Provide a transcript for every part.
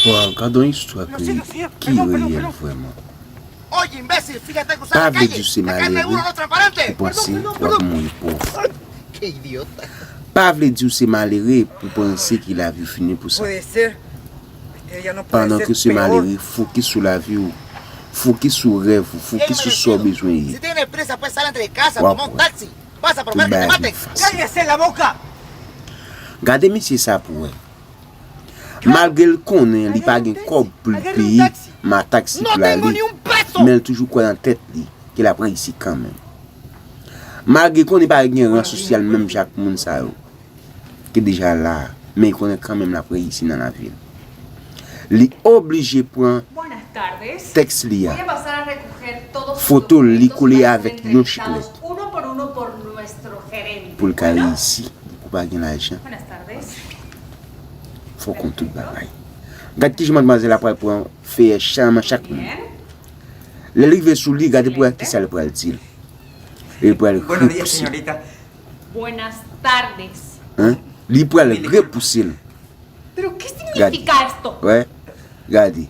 Wow, quand une histoire qui est réelle vraiment. Oye, imbécil, fíjate cruzar Pas la avec calle. du La carne de uno no es transparente. pour penser pour mourir pauvre. Qué idiota. Pas veut dire c'est malheureux pour penser qu'il a vu finir pour ça. Puede ser. Ella no puede Pendant ser que c'est peor. malheureux, focus sur la vie, focus sur le rêve, focus sur son besoin. Si tienes prisa, pues sal entre casa, Guapo. toma un taxi. Vas a probar que te Tout maten. facile. ¡Cállese la boca! Gardez monsieur ça pour elle. Malgré le connaît, il pas de corps pour le pays, ma taxi No pour la tengo vie. ni un peso. Mais elle toujours quoi dans la tête qu'il apprend ici quand même. Malgré qu'on n'est pas un rang social même chaque monde ça qui est déjà là, mais il connaît quand même la près ici dans la ville. Il est obligé de prendre Buenas tardes. texte Voy lié. a pasar a recoger todos sus Photo documentos licolé para avec ser un entrevistados chiclete. uno por uno por nuestro gerente. Pour le carré Bueno, ici, pour pas gagner l'argent. Buenas tardes. Faut qu'on tout bagaille. Regarde qui je mademoiselle après pour faire charme chaque monde. Bien. Le livre sous lui, regardez pour qui ça le pourrait dire. Et pour le Buenos días, repousser. señorita. Buenas tardes. Hein? Lui pour le repousser. ¿Pero qué significa esto? Ouais. Regardez.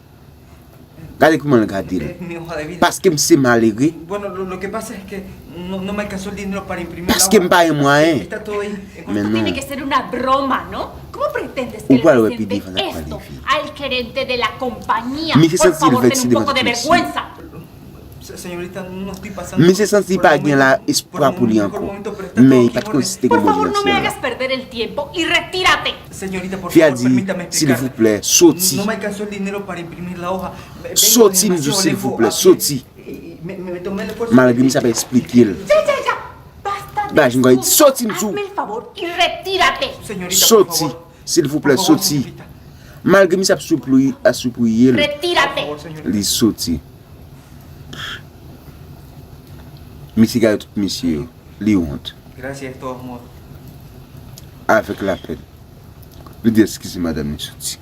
Regardez comment le regarder. Mi hoja de vida. Parce que c'est malheureux. Bueno, lo que pasa es que no me alcanzó el dinero para imprimir Parce la que hoja. me pas un moyen. Está todo ahí. Mais Esto non. tiene que ser una broma, ¿no? ¿Cómo pretendes que Pourquoi le le presente pedir para esto cualifier? al gerente de la compañía? Mais c'est Por sentir favor, le ten un vexé poco de de votre vergüenza. Señorita, no estoy pasando. Mais c'est senti pas bien là espoir pour lui encore. Mais il pas de considérer Por comme favor, no me bon hagas perder el tiempo y retírate. Señorita, por Fia favor, dit, permítame s'il explicar. vous plaît, sorti. No me alcanzó el dinero para imprimir la hoja. Vengo Sorti, demasiado s'il vous lejos plaît, a pie. sorti. Me tomé el esfuerzo. Malgré ça peut expliquer. Ya. Basta de Bah, je me dis, excusas. sorti, Mzou. Hazme el favor y retírate. Señorita, por Sorti, favor. s'il vous plaît, Por favor, sorti. señorita. Malgré ça supplier, à supplier, Retírate. Por favor, señorita. il sorti. Monsieur regarde tout monsieur, il honte. Gracias de todos modos. Avec la peine. Il dit excusez madame, il sorti.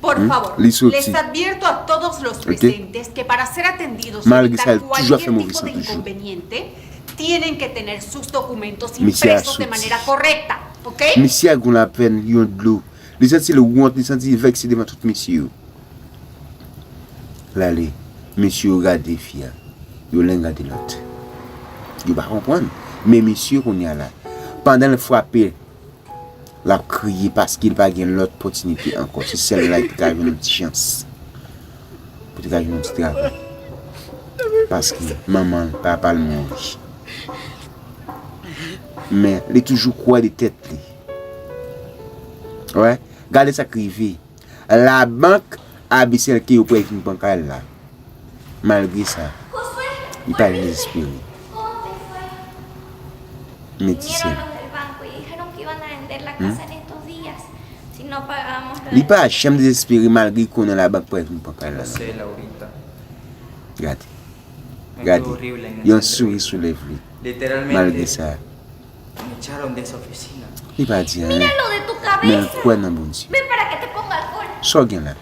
Por favor, Lizuti. les advierto a todos los presentes que para ser atendidos Malgré y ça, evitar toujours fait cualquier mauvais tipo de sang, toujours. inconveniente, tienen que tener sus documentos Monsieur impresos de Asuti. manera correcta, ¿ok? Monsieur a gon la peine, il honte de l'eau. Il senti le honte, il senti vexé devant tout monsieur. Là, les monsieur regarde fia. Il regarde l'autre. Il va comprendre. Mais monsieur qu'on y a là, pendant le frapper, la crié parce qu'il va gagner l'autre opportunité encore. C'est celle-là qui a une petite chance. Pour te gagner un petit travail. Parce que maman, papa le mourit. Mais il est toujours quoi de tête. Ouais, regardez ça crivé. La banque a baissé le qui pour une banque là. Malgré ça, il pas désespéré. Mais tu sais, Vinieron los del banco y dijeron que iban a vender la casa en estos días si no pagábamos lo il pas jamais désespéré malgré qu'on a la banque pour une banque là. Lo sé, Laurita. Regardez, Estuvo regardez. horrible en Il y a un esa sourire entrevista. sur les lèvres. Literalmente Malgré ça, me echaron de esa oficina. il pas dit rien. Míralo de tu Mais cabeza. quoi dans bon Dieu? Ven para que te ponga alcohol. Sors bien là.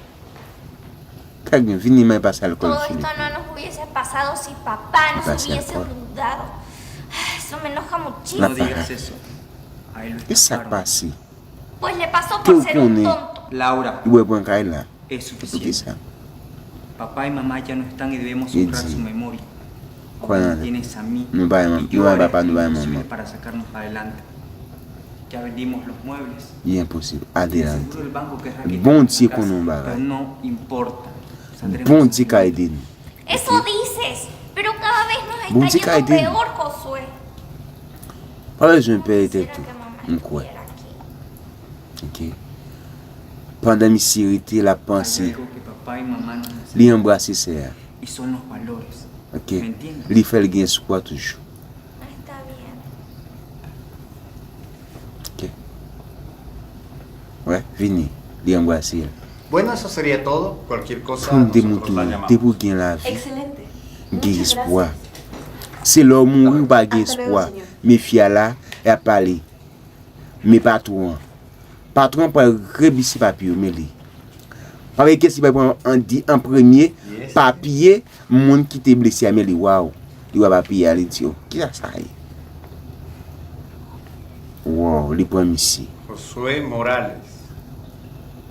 Quand bien, venez mais passer à l'école. Todo esto no nos hubiese pasado si papá nos Gracias, hubiese por- ayudado. Eso me enoja No muchísimo. digas eso. Ahí lo Qu'est-ce qui s'est estafaron. passé? Pues le pasó ¿Qué por ser un ocurre? tonto. Laura, Il va prendre là. es Pour qui suficiente. ça? Papá y mamá ya no están y debemos Y honrar sí. su memoria. ¿Cuál? Ahora me tienes a mí. No vaya, y yo no vaya haré papá, no lo vaya posible mamá. para sacarnos adelante. Ya vendimos los muebles. Il est impossible. Y Adelante. seguro el banco querrá El que bon vendamos Dieu la qu'on casa, en barre. pero no importa. Saldremos Bon Dieu qui a adelante. aidé nous. Eso dices. Pero cada vez nos Bon, está sí, yendo Kaiden. peor, Josué. Pas besoin de payer Quisiera tout. que mamá On quoi? estuviera aquí. Ok. Pendant que était la Hay pensée, algo que papá y mamá nos enseñaron, lui embrasser ça. y son los valores. Ok. ¿Me entiendes? Lui fait le gain espoir toujours. Está bien. Ok. Ouais, venez. Lui embrasser. Bueno, eso sería todo. Cualquier cosa, Pour me nosotros démontrer, la llamamos. c'est pour gagner la vie. Excelente. Gain espoir. C'est l'homme mourir pas gain espoir. Mais fia là, elle a parlé. Mais patron. Patron pour rebisser papier, mais lui. Parce que si on dit en premier, Yes. papier, monde qui t'est blessé, mais lui, waouh. Il va papier, aller dire, qui a ça? Wow, les premiers ici. Josué Morales.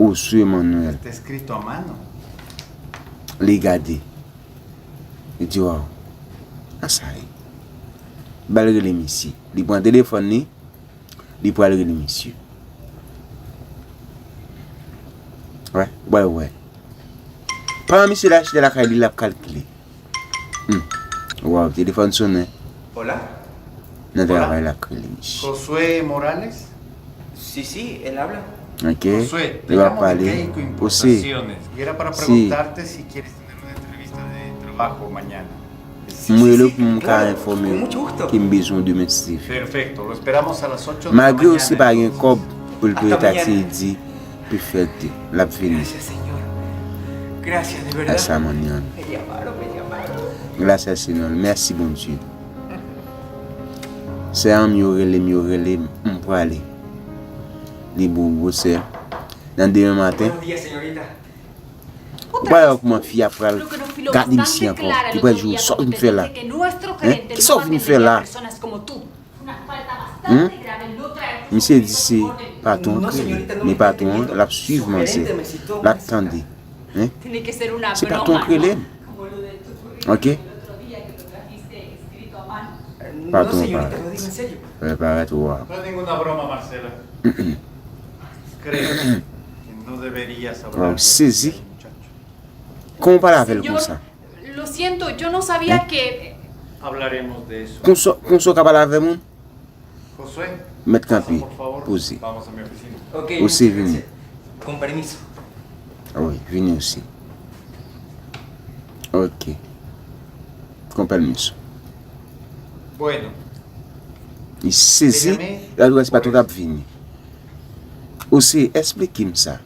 Josué Manuel. Está escrito a mano. Li gade. Li di waw. Asay. Bal rele misi. Li pran telefon ni. Li pral rele misi. Ouais. Pendant monsieur l'a acheté la caille, il a calculé. Wow, téléphone sonne. Hola. No te Hola. va a la caille, monsieur. Josué Morales. Sí, él habla. Ok. Josué, te Le va a llamo de parler. Keiko Aussi. Importaciones. Y era para Sí. preguntarte si quieres tener una entrevista de trabajo mañana. Moi le pour me claro, informer con mucho gusto. qui me besoin de me suivre. Perfecto, lo esperamos a las 8 de la Malgré mañana. aussi pas un cob pour le Hasta payer taxi mañana. dit puis faire la venir. Gracias, señor. Gracias, de verdad. Essa manhã. Me llamaron. Gracias Seigneur. Merci bon Dieu. C'est un mieux pour aller. Les beaux c'est dans demain matin. Buenos días, señorita. Voilà comment fille après Lo que nos filó garder ici bastante encore. clara Qui el peut otro jouer día ça cuando une te fait là. dije que nuestro gerente ¿Qué no sos une fait atendería a là? personas como tú. Una falta bastante grave, no traer Monsieur dit c'est patron, No, señorita, no mais me está patron, entendiendo. la suivre Su moi gerente c'est me citó, l'attendez. Hein? Tiene que ser una C'est broma, patron que ¿no? l'aime. Como lo de tu currículum Ok. el otro día que lo trajiste escrito a mano. No, Pardon, señorita, pardon. lo digo en serio. Prépare-toi. No es ninguna broma, Marcela. Creo que no deberías hablar de Sí, este sí. muchacho. Comment parle avec Señor, comme ça? lo siento, yo no sabía que... Hablaremos de eso. Qu'on soit capable avec moi? Josué, Mettre pasa, campi. por favor. Posé. Vamos a mi oficina. Ok, Aussi muchas venu. gracias. Con permiso. Ah oui, venez aussi. Ok. Com permiso. Bueno, Il saisit, Déjame- la loi c'est pas tout à venir. Aussi, expliquez-moi ça.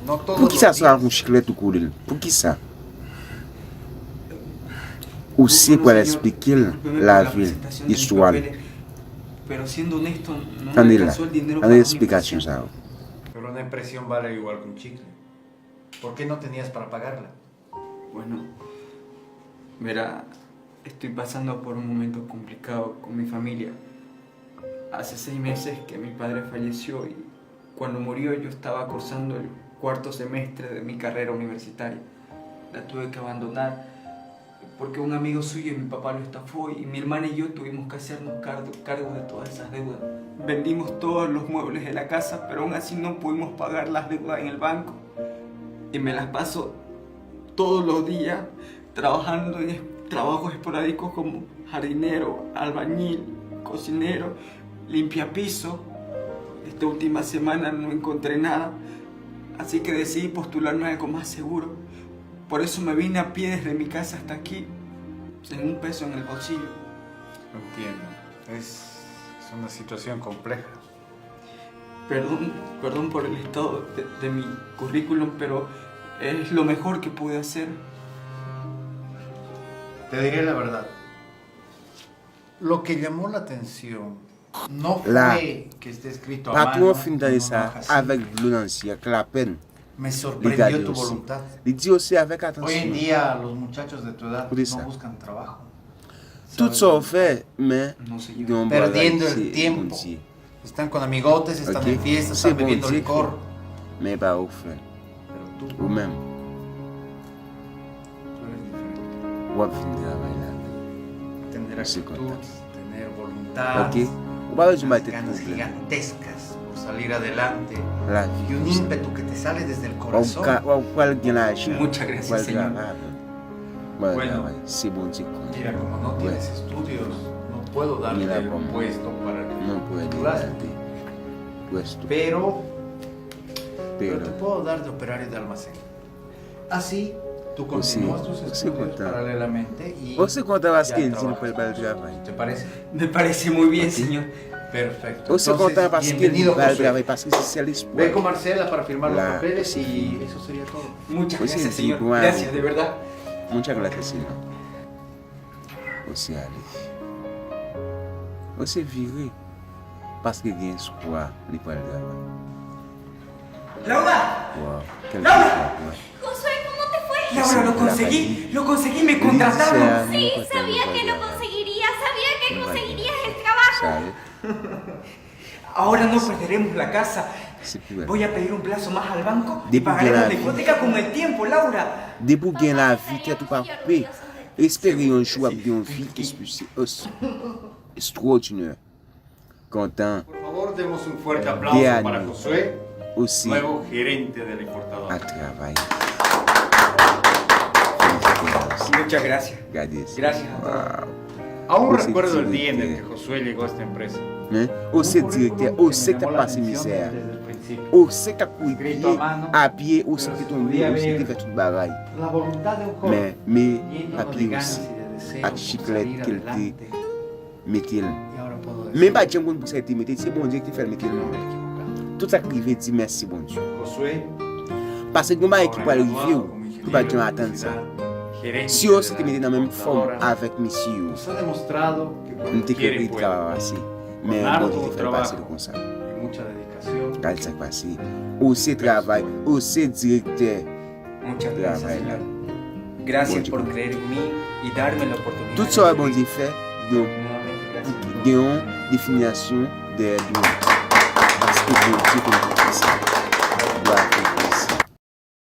no todos Pour qui los ça sera días. un chiclette ou couler? Pour qui ça? Aussi pour Señor, expliquer discúlpeme por la ville, presentación de mis histoire. papeles, pero siendo honesto, no me Attendez là. alcanzó el dinero Attendez mi l'explication impresión. ça. Pero una impresión vale igual que un chicle. ¿Por qué no tenías para pagarla? Bueno, verá, estoy pasando por un momento complicado con mi familia. Hace 6 meses que mi padre falleció y cuando murió yo estaba cursando el 4º semestre de mi carrera universitaria. La tuve que abandonar porque un amigo suyo y mi papá lo estafó y mi hermana y yo tuvimos que hacernos cargo de todas esas deudas. Vendimos todos los muebles de la casa, pero aún así no pudimos pagar las deudas en el banco. Y me las paso todos los días trabajando en trabajos esporádicos como jardinero, albañil, cocinero, limpiapiso. Esta última semana no encontré nada, así que decidí postularme a algo más seguro. Por eso me vine a pie desde mi casa hasta aquí, sin un peso en el bolsillo. Entiendo. Es una situación compleja. Perdón por el estado de mi currículum, pero es lo mejor que pude hacer. Te diré la verdad. Lo que llamó la atención no fue Là, que esté escrito a mano. Patron fin en de una ça hoja así. avec violence, avec la peine. Me Il sorprendió garde tu aussi. voluntad. Il dit aussi avec Hoy en attention. día los muchachos de tu edad Por eso. no buscan trabajo. Tout ¿Sabes? ça on fait, mais No sé yo. on Perdiendo bagage, el c'est tiempo. bon Dieu. Están con amigotes, están Ok. en fiestas, C'est están bon bebiendo Dieu licor. que- mais pas au fait. Pero tú Ou même, eres diferente. on va finir travail là. Tener Sí, actitud, contacto. tener voluntad, Ok. On va résumer unas tes ganas problèmes. gigantescas por salir adelante La y un vie. ímpetu que te sale desde el On corazón. va gagner l'argent. Muchas gracias, On va Señor. travailler. Bueno, Bueno. c'est bon Dieu. Mira, como no tienes estudios, no puedo darte Mira el cómo. puesto para que Non puoi clase. dire questo, pero te però puedo dar de operario de almacén. Así, tú Pues sí, continúas tus pues sí, estudios contento. paralelamente y você conta parce ya qu'il dit trabajas pour con le eso. travail. ¿Te parece? Me parece muy bien, Ok. señor. Perfecto. Você conta parce qu'il dit bienvenido, pour le Josué. travail parce que c'est l'espoir. Ve con Marcela para firmar los La- papeles sí. y eso sería todo. Muchas Pues sí, gracias, sí, señor. bueno. Gracias, de verdad. Muchas gracias, Seigneur. Você allez. Você viré parce que il y a espoir li pour le travail. ¡Laura! Wow, quel Laura! espoir. Josué, ¿cómo te fue? ¡Laura, lo conseguí! ¡Me contrataron! Sí, sabía que lo conseguirías, sabía que conseguirías el trabajo. ¿Sabe? Ahora no perderemos la casa. C'est pour elle. Voy a pedir un plazo más al banco y Depuis pagaré que la la- hipoteca con el tiempo, Laura. De pou gen la vi, tè tou pa pe. Espere yon chou ap gen yon fi ki extraordinaire. Content, Por favor, demos un fuerte De aplauso año. para Josué, aussi nuevo gerente de la à importadora. travail. Muchas gracias. Regardez ça. Gracias a todos. Wow. Aún Ese recuerdo el día en el que directeur. Josué llegó a esta empresa. Hein? Ou se directeur, ou se te passe misère. Ou se te couille pied, à pied, ou se te tomber, ou se te fait tout bagaille. La voluntad de un joven Mais lleno papier de ganas aussi, y de deseos avec por chiclette salir qu'elle adelante. mettez. Y ahora puedo decir, Même pas de pour ça te mettez, c'est bon Dieu qui te fait mettre. me he equivocado. Tout ça qui veut dire merci bon Dieu. Josué, Parce que comment qui ahora va arriver, graduado como tu ingeniero vas de jamais attendre ça. publicidad, gerente Si de on se te la mettait dans la même forme importadora, avec monsieur, nos ha demostrado que nous cuando te quiere créé de puede. travail assez. Mais Con bon arduo Dieu te fait trabajo passer comme ça. y mucha dedicación, Regarde ça passer. Ou c'est travail, ou c'est directeur. Muchas gracias, Travail là. Señor. Gracias Bon Dieu. por creer en mí y darme la oportunidad. Tout de ça, servir. bon Dieu fait, donc, Nuevamente, gracias. il y a une définition de